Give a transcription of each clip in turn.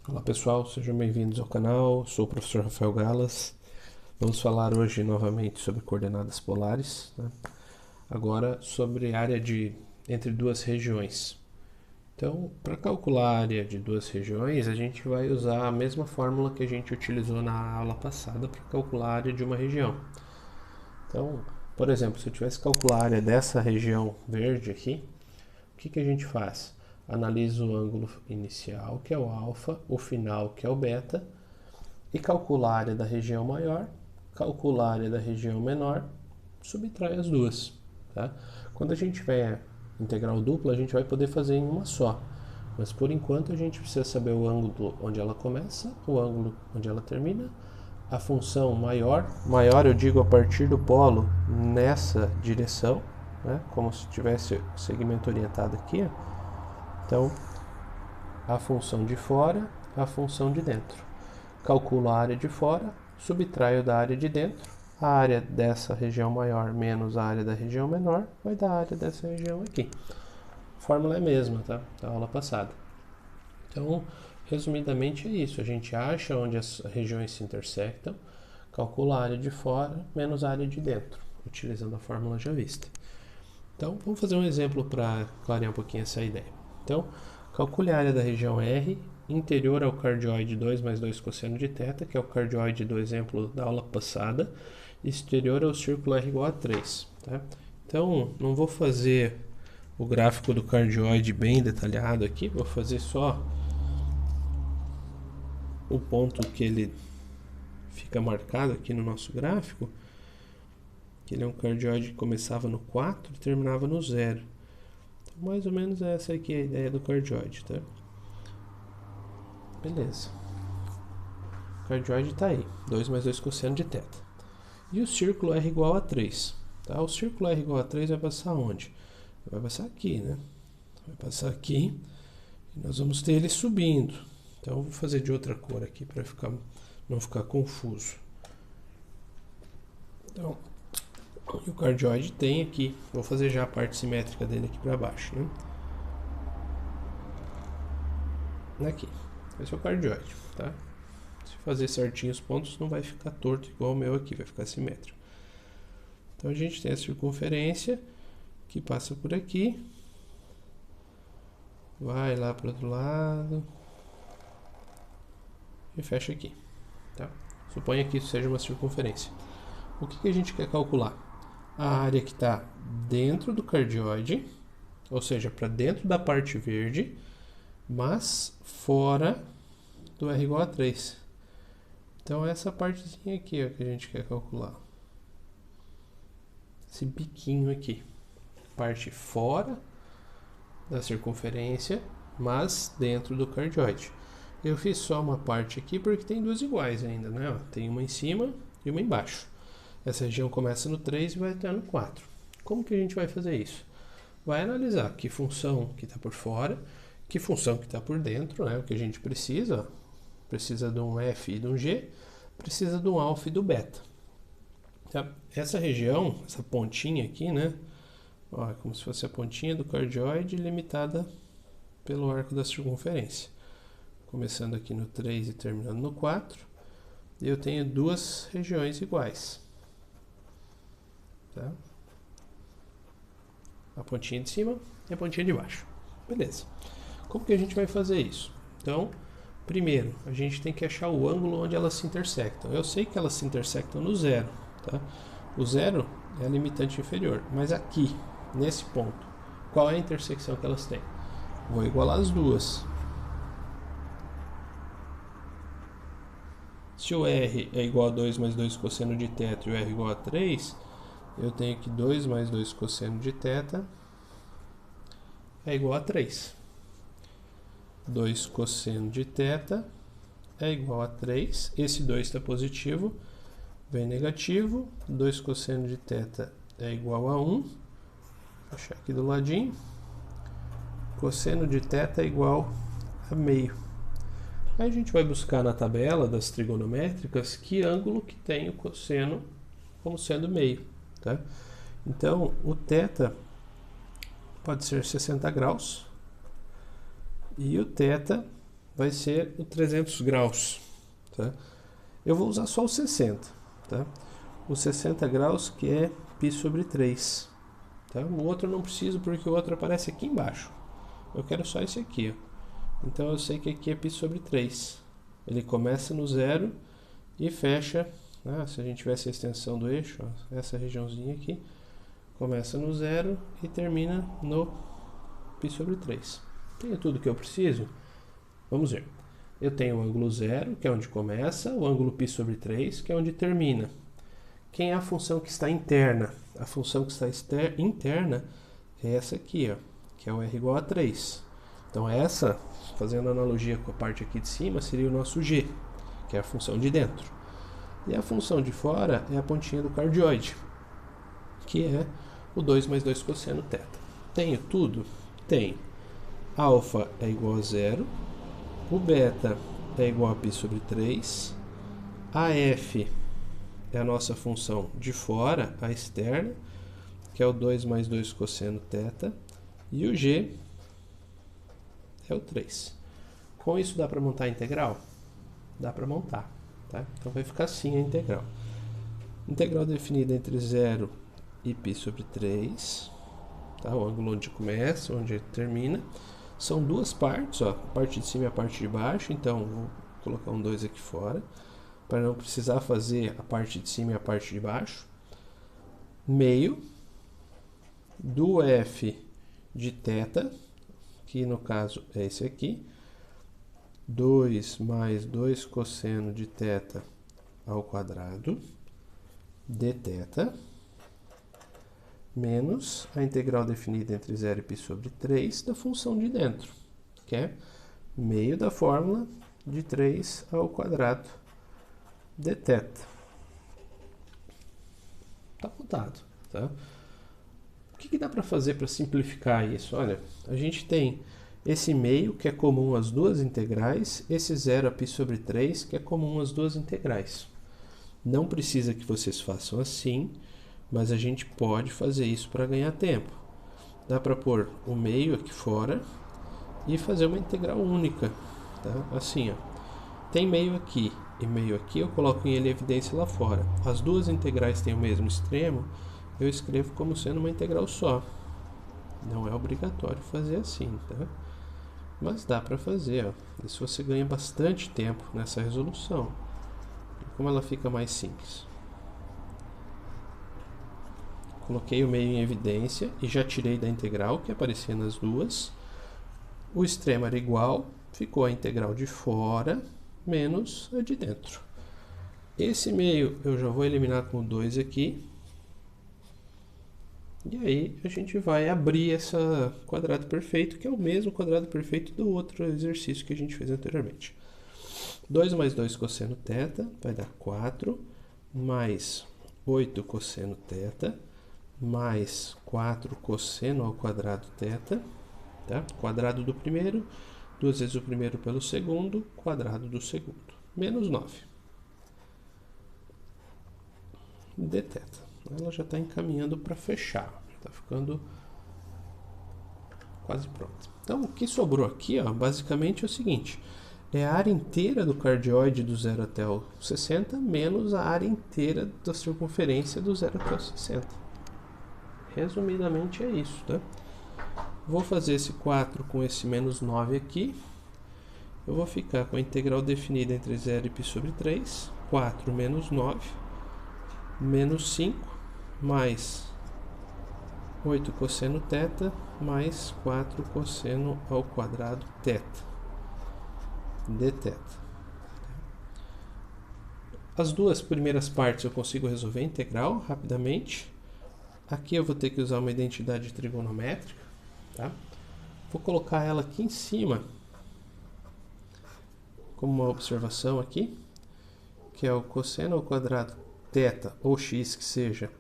Olá pessoal, sejam bem-vindos ao canal, sou o professor Rafael Galas. Vamos falar hoje novamente sobre coordenadas polares, né? Agora sobre área entre duas regiões. Então, para calcular a área de duas regiões, a gente vai usar a mesma fórmula que a gente utilizou na aula passada para calcular a área de uma região. Então, por exemplo, se eu tivesse que calcular a área dessa região verde aqui, o que a gente faz? Analisa o ângulo inicial, que é o alfa, o final, que é o beta, e calcula a área da região maior, calcula a área da região menor, subtrai as duas. Tá? Quando a gente tiver integral dupla, a gente vai poder fazer em uma só. Mas por enquanto a gente precisa saber o ângulo onde ela começa, o ângulo onde ela termina, a função maior, maior eu digo a partir do polo nessa direção, né? Como se tivesse o segmento orientado aqui. Então, a função de fora, a função de dentro. Calculo a área de fora, subtraio da área de dentro, a área dessa região maior menos a área da região menor vai dar a área dessa região aqui. A fórmula é a mesma, tá? Da aula passada. Então, resumidamente é isso. A gente acha onde as regiões se intersectam, calcula a área de fora menos a área de dentro, utilizando a fórmula já vista. Então, vamos fazer um exemplo para clarear um pouquinho essa ideia. Então, calcule a área da região R, interior ao cardioide 2 mais 2 cosseno de θ, que é o cardioide do exemplo da aula passada, e exterior ao círculo R igual a 3. Tá? Então, não vou fazer o gráfico do cardioide bem detalhado aqui, vou fazer só o ponto que ele fica marcado aqui no nosso gráfico, que ele é um cardioide que começava no 4 e terminava no 0. Então, mais ou menos essa aqui é a ideia do cardioide, tá? Beleza. O cardioide está aí, 2 mais 2 cosseno de θ. E o círculo R igual a 3. Tá? O círculo R igual a 3 vai passar onde? Vai passar aqui, né? Vai passar aqui e nós vamos ter ele subindo. Então eu vou fazer de outra cor aqui para não ficar confuso. Então, o cardioide tem aqui, vou fazer já a parte simétrica dele aqui para baixo, né? Aqui, esse é o cardioide, tá? Se fazer certinho os pontos, não vai ficar torto igual o meu aqui, vai ficar simétrico. Então a gente tem a circunferência que passa por aqui, vai lá para o outro lado e fecha aqui, tá? Suponha que isso seja uma circunferência. O que a gente quer calcular? A área que está dentro do cardioide, ou seja, para dentro da parte verde, mas fora do R igual a 3. Então essa partezinha aqui é que a gente quer calcular. Esse biquinho aqui. Parte fora da circunferência, mas dentro do cardioide. Eu fiz só uma parte aqui porque tem duas iguais ainda, né? Tem uma em cima e uma embaixo. Essa região começa no 3 e vai até no 4. Como que a gente vai fazer isso? Vai analisar que função que está por fora, que função que está por dentro, né? O que a gente precisa, precisa de um F e de um G, precisa de um alfa e do beta. Tá? Essa região, essa pontinha aqui, né? Ó, é como se fosse a pontinha do cardioide limitada pelo arco da circunferência. Começando aqui no 3 e terminando no 4. E eu tenho duas regiões iguais. Tá? A pontinha de cima e a pontinha de baixo. Beleza. Como que a gente vai fazer isso? Então, primeiro, a gente tem que achar o ângulo onde elas se intersectam. Eu sei que elas se intersectam no 0. Tá? O 0 é a limitante inferior. Mas aqui, nesse ponto, qual é a intersecção que elas têm? Vou igualar as duas. Se o R é igual a 2 mais 2 cosseno de θ e o R igual a 3, eu tenho que 2 mais 2 cosseno de θ é igual a 3. 2 cosseno de θ é igual a 3. Esse 2 está positivo, vem negativo. 2 cosseno de θ é igual a 1. Vou achar aqui do ladinho. Cosseno de θ é igual a meio. Aí a gente vai buscar na tabela das trigonométricas que ângulo que tem o cosseno como sendo meio. Tá? Então, o θ pode ser 60 graus e o θ vai ser o 300 graus, tá? Eu vou usar só o 60, tá? O 60 graus que é π sobre 3, tá? O outro eu não preciso porque o outro aparece aqui embaixo. Eu quero só esse aqui, ó. Então eu sei que aqui é π sobre 3. Ele começa no zero e fecha, né? Se a gente tivesse a extensão do eixo, ó, essa regiãozinha aqui, começa no zero e termina no π sobre 3. Tenho tudo que eu preciso? Vamos ver. Eu tenho o ângulo zero, que é onde começa, o ângulo π sobre 3, que é onde termina. Quem é a função que está interna? A função que está interna é essa aqui, ó, que é o r igual a 3. Então essa, fazendo analogia com a parte aqui de cima, seria o nosso g, que é a função de dentro. E a função de fora é a pontinha do cardioide, que é o 2 mais 2 cosseno θ. Tenho tudo? Tenho. Alfa é igual a zero, o beta é igual a π sobre 3, a f é a nossa função de fora, a externa, que é o 2 mais 2 cosseno θ, e o g é o 3. Com isso dá para montar a integral? Dá para montar, tá? Então vai ficar assim a integral. Integral definida entre 0 e π sobre 3, tá? O ângulo onde começa, onde termina. São duas partes, ó, a parte de cima e a parte de baixo, então vou colocar um 2 aqui fora, para não precisar fazer a parte de cima e a parte de baixo. Meio do f de θ, que no caso é esse aqui, 2 mais 2 cosseno de θ ao quadrado, dθ, menos a integral definida entre 0 e π sobre 3 da função de dentro, que é meio da fórmula de 3 ao quadrado dθ. Tá montado, tá? O que dá para fazer para simplificar isso? Olha, a gente tem esse meio que é comum às duas integrais, esse 0 a π sobre 3 que é comum às duas integrais. Não precisa que vocês façam assim, mas a gente pode fazer isso para ganhar tempo. Dá para pôr o meio aqui fora e fazer uma integral única, tá? Assim, ó. Tem meio aqui e meio aqui, eu coloco em evidência lá fora. As duas integrais têm o mesmo extremo, eu escrevo como sendo uma integral só. Não é obrigatório fazer assim, tá? Mas dá para fazer, ó. Isso você ganha bastante tempo nessa resolução. Como ela fica mais simples. Coloquei o meio em evidência e já tirei da integral, que aparecia nas duas. O extremo era igual, ficou a integral de fora menos a de dentro. Esse meio eu já vou eliminar com o 2 aqui. E aí a gente vai abrir esse quadrado perfeito, que é o mesmo quadrado perfeito do outro exercício que a gente fez anteriormente. 2 mais 2 cosseno θ vai dar 4, mais 8 cosseno θ, mais 4 cosseno ao quadrado θ, tá? Quadrado do primeiro, 2 vezes o primeiro pelo segundo, quadrado do segundo, menos 9. dθ. Ela já está encaminhando para fechar, está ficando quase pronta. Então, o que sobrou aqui, ó, basicamente é o seguinte, é a área inteira do cardioide do 0 até o 60, menos a área inteira da circunferência do 0 até o 60. Resumidamente é isso, tá? Vou fazer esse 4 com esse menos 9 aqui. Eu vou ficar com a integral definida entre 0 e π sobre 3, 4 menos 9, menos 5, mais 8 cosseno θ, mais 4 cosseno ao quadrado θ, dθ. As duas primeiras partes eu consigo resolver a integral rapidamente. Aqui eu vou ter que usar uma identidade trigonométrica, tá? Vou colocar ela aqui em cima, como uma observação aqui, que é o cosseno ao quadrado θ, ou x que seja,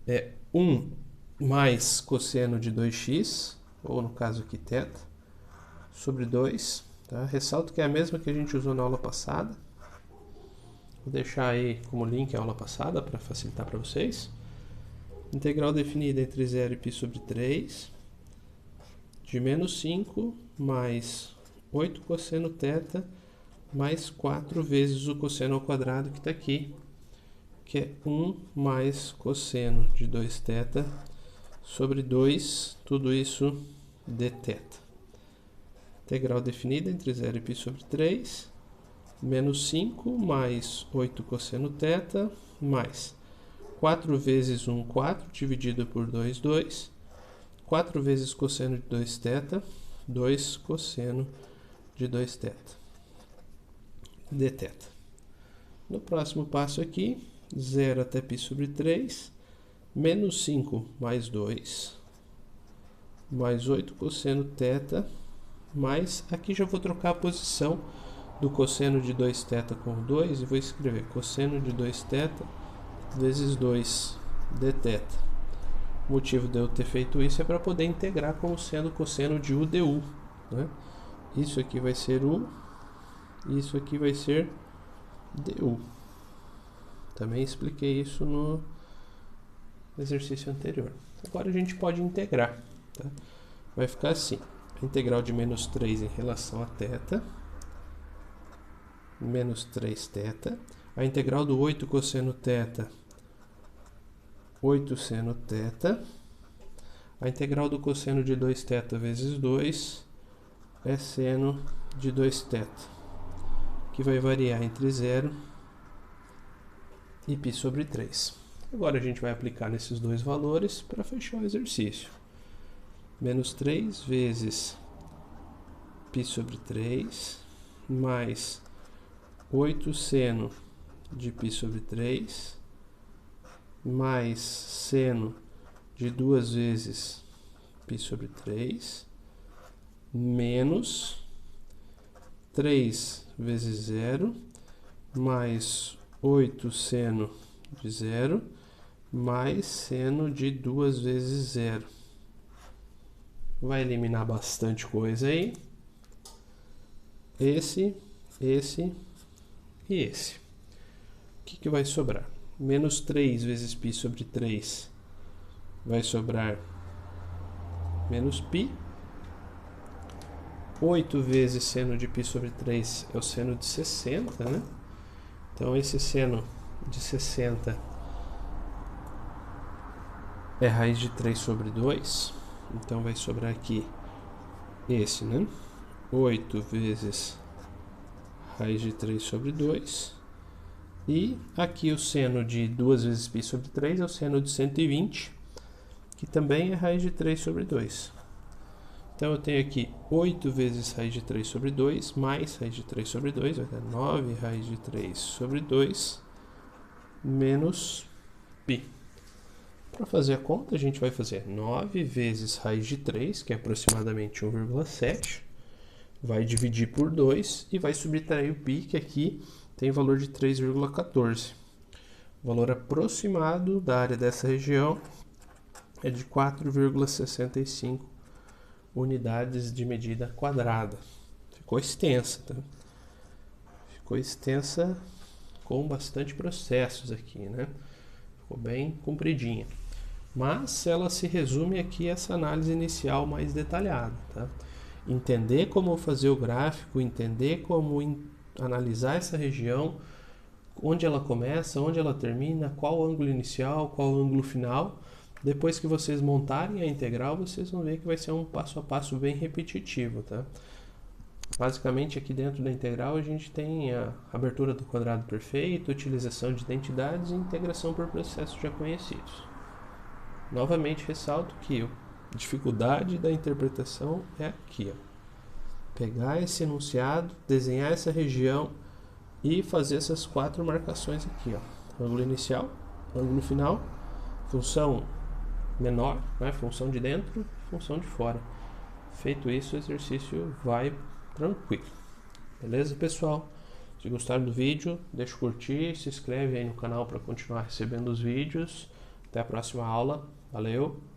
é 1 mais cosseno de 2x, ou no caso aqui θ, sobre 2. Tá? Ressalto que é a mesma que a gente usou na aula passada. Vou deixar aí como link a aula passada para facilitar para vocês. Integral definida entre 0 e π sobre 3, de menos 5 mais 8 cosseno θ mais 4 vezes o cosseno ao quadrado que está aqui, que é 1 mais cosseno de 2θ sobre 2, tudo isso dθ. Integral definida entre 0 e π sobre 3, menos 5 mais 8 cosseno θ, mais 4 vezes 1, 4, dividido por 2, 2. 4 vezes cosseno de 2θ, 2 cosseno de 2θ, dθ. No próximo passo aqui, 0 até π sobre 3, menos 5 mais 2, mais 8 cosseno θ, mais, aqui já vou trocar a posição do cosseno de 2θ com 2 e vou escrever cosseno de 2θ vezes 2 dθ. O motivo de eu ter feito isso é para poder integrar como sendo cosseno de u du, né? Isso aqui vai ser u, isso aqui vai ser du. Também expliquei isso no exercício anterior. Agora a gente pode integrar, tá? Vai ficar assim, a integral de menos 3 em relação a θ, menos 3θ, a integral do 8 cosseno θ, 8 seno θ, a integral do cosseno de 2θ vezes 2 é seno de 2θ, que vai variar entre 0 e π sobre 3. Agora a gente vai aplicar nesses dois valores para fechar o exercício. Menos 3 vezes π sobre 3, mais 8 seno de π sobre 3, mais seno de 2 vezes π sobre 3, menos 3 vezes 0, mais 8 seno de 0, mais seno de 2 vezes 0. Vai eliminar bastante coisa aí. Esse e esse. O que vai sobrar? Menos 3 vezes π sobre 3 vai sobrar menos π. 8 vezes seno de π sobre 3 é o seno de 60, né? Então esse seno de 60 é raiz de 3 sobre 2. Então vai sobrar aqui esse, né? 8 vezes raiz de 3 sobre 2. E aqui o seno de 2 vezes π sobre 3 é o seno de 120, que também é raiz de 3 sobre 2. Então eu tenho aqui 8 vezes raiz de 3 sobre 2, mais raiz de 3 sobre 2, vai dar 9 raiz de 3 sobre 2, menos π. Para fazer a conta, a gente vai fazer 9 vezes raiz de 3, que é aproximadamente 1,7, vai dividir por 2 e vai subtrair o π, que aqui tem valor de 3,14. O valor aproximado da área dessa região é de 4,65 unidades de medida quadrada. Ficou extensa, tá? Ficou extensa com bastante processos aqui, né? Ficou bem compridinha. Mas ela se resume aqui a essa análise inicial mais detalhada, tá? Entender como fazer o gráfico, entender como analisar essa região, onde ela começa, onde ela termina, qual o ângulo inicial, qual o ângulo final. Depois que vocês montarem a integral, vocês vão ver que vai ser um passo a passo bem repetitivo, tá? Basicamente, aqui dentro da integral, a gente tem a abertura do quadrado perfeito, utilização de identidades e integração por processos já conhecidos. Novamente, ressalto que a dificuldade da interpretação é aqui, ó. Pegar esse enunciado, desenhar essa região e fazer essas 4 marcações aqui, ó. Ângulo inicial, ângulo final, função menor, né? Função de dentro, função de fora. Feito isso, o exercício vai tranquilo. Beleza, pessoal? Se gostaram do vídeo, deixa o curtir, se inscreve aí no canal para continuar recebendo os vídeos. Até a próxima aula. Valeu!